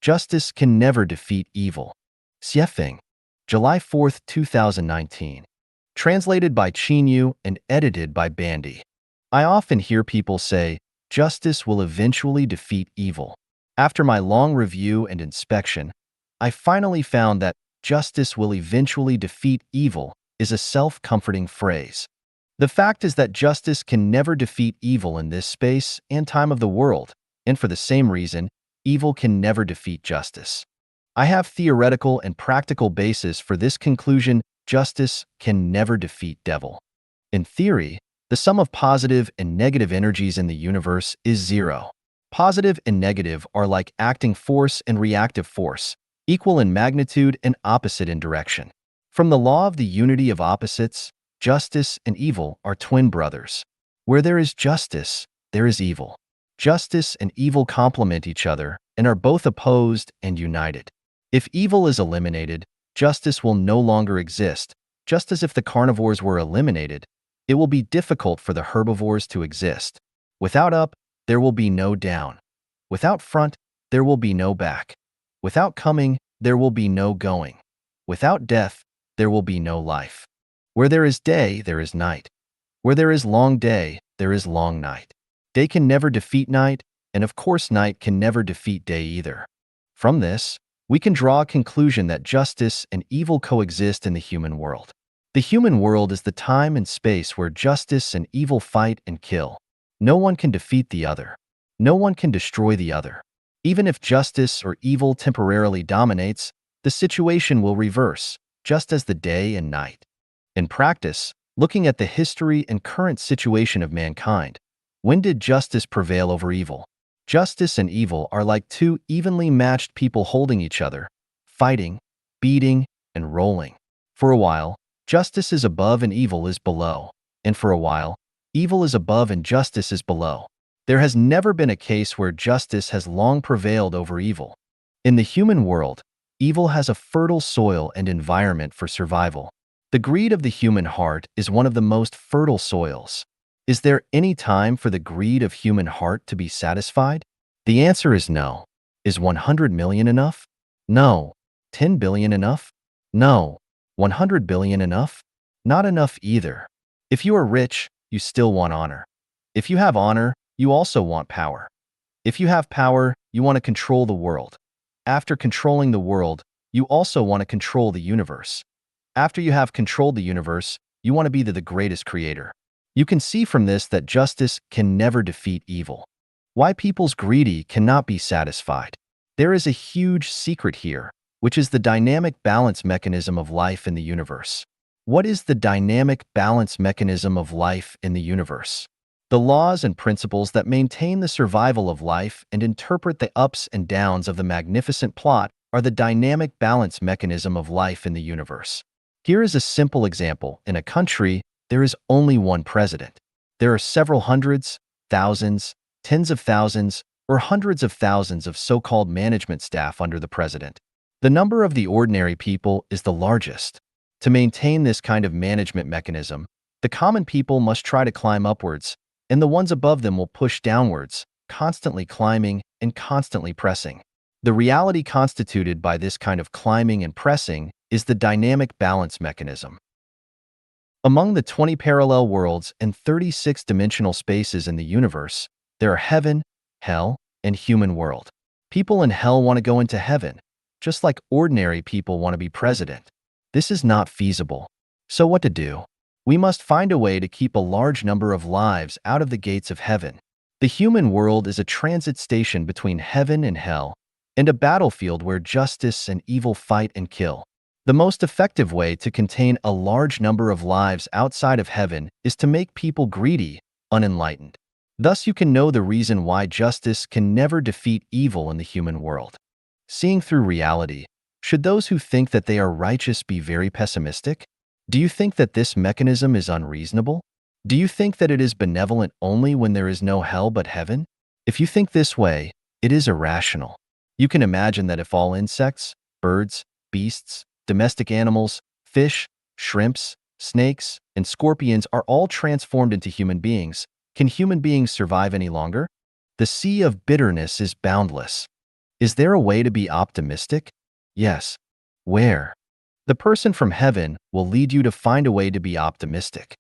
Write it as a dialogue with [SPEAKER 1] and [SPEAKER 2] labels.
[SPEAKER 1] Justice can never defeat evil. Xiefeng, July 4, 2019. Translated by Qinyu and edited by Bandy. I often hear people say, justice will eventually defeat evil. After my long review and inspection, I finally found that justice will eventually defeat evil is a self-comforting phrase. The fact is that justice can never defeat evil in this space and time of the world, and for the same reason, evil can never defeat justice. I have theoretical and practical basis for this conclusion: justice can never defeat devil. In theory, the sum of positive and negative energies in the universe is zero. Positive and negative are like acting force and reactive force, equal in magnitude and opposite in direction. From the law of the unity of opposites, justice and evil are twin brothers. Where there is justice, there is evil. Justice and evil complement each other and are both opposed and united. If evil is eliminated, justice will no longer exist, just as if the carnivores were eliminated, it will be difficult for the herbivores to exist. Without up, there will be no down. Without front, there will be no back. Without coming, there will be no going. Without death, there will be no life. Where there is day, there is night. Where there is long day, there is long night. Day can never defeat night, and of course night can never defeat day either. From this, we can draw a conclusion that justice and evil coexist in the human world. The human world is the time and space where justice and evil fight and kill. No one can defeat the other. No one can destroy the other. Even if justice or evil temporarily dominates, the situation will reverse, just as the day and night. In practice, looking at the history and current situation of mankind, when did justice prevail over evil? Justice and evil are like two evenly matched people holding each other, fighting, beating, and rolling. For a while, justice is above and evil is below, and for a while, evil is above and justice is below. There has never been a case where justice has long prevailed over evil. In the human world, evil has a fertile soil and environment for survival. The greed of the human heart is one of the most fertile soils. Is there any time for the greed of human heart to be satisfied? The answer is no. Is 100 million enough? No. 10 billion enough? No. 100 billion enough? Not enough either. If you are rich, you still want honor. If you have honor, you also want power. If you have power, you want to control the world. After controlling the world, you also want to control the universe. After you have controlled the universe, you want to be the greatest creator. You can see from this that justice can never defeat evil. Why people's greedy cannot be satisfied. There is a huge secret here, which is the dynamic balance mechanism of life in the universe. What is the dynamic balance mechanism of life in the universe? The laws and principles that maintain the survival of life and interpret the ups and downs of the magnificent plot are the dynamic balance mechanism of life in the universe. Here is a simple example. In a country, there is only one president. There are several hundreds, thousands, tens of thousands, or hundreds of thousands of so-called management staff under the president. The number of the ordinary people is the largest. To maintain this kind of management mechanism, the common people must try to climb upwards, and the ones above them will push downwards, constantly climbing and constantly pressing. The reality constituted by this kind of climbing and pressing is the dynamic balance mechanism. Among the 20 parallel worlds and 36 dimensional spaces in the universe, there are heaven, hell, and human world. People in hell want to go into heaven, just like ordinary people want to be president. This is not feasible. So what to do? We must find a way to keep a large number of lives out of the gates of heaven. The human world is a transit station between heaven and hell, and a battlefield where justice and evil fight and kill. The most effective way to contain a large number of lives outside of heaven is to make people greedy, unenlightened. Thus you can know the reason why justice can never defeat evil in the human world. Seeing through reality, should those who think that they are righteous be very pessimistic? Do you think that this mechanism is unreasonable? Do you think that it is benevolent only when there is no hell but heaven? If you think this way, it is irrational. You can imagine that if all insects, birds, beasts, domestic animals, fish, shrimps, snakes, and scorpions are all transformed into human beings, can human beings survive any longer? The sea of bitterness is boundless. Is there a way to be optimistic? Yes. Where? The person from heaven will lead you to find a way to be optimistic.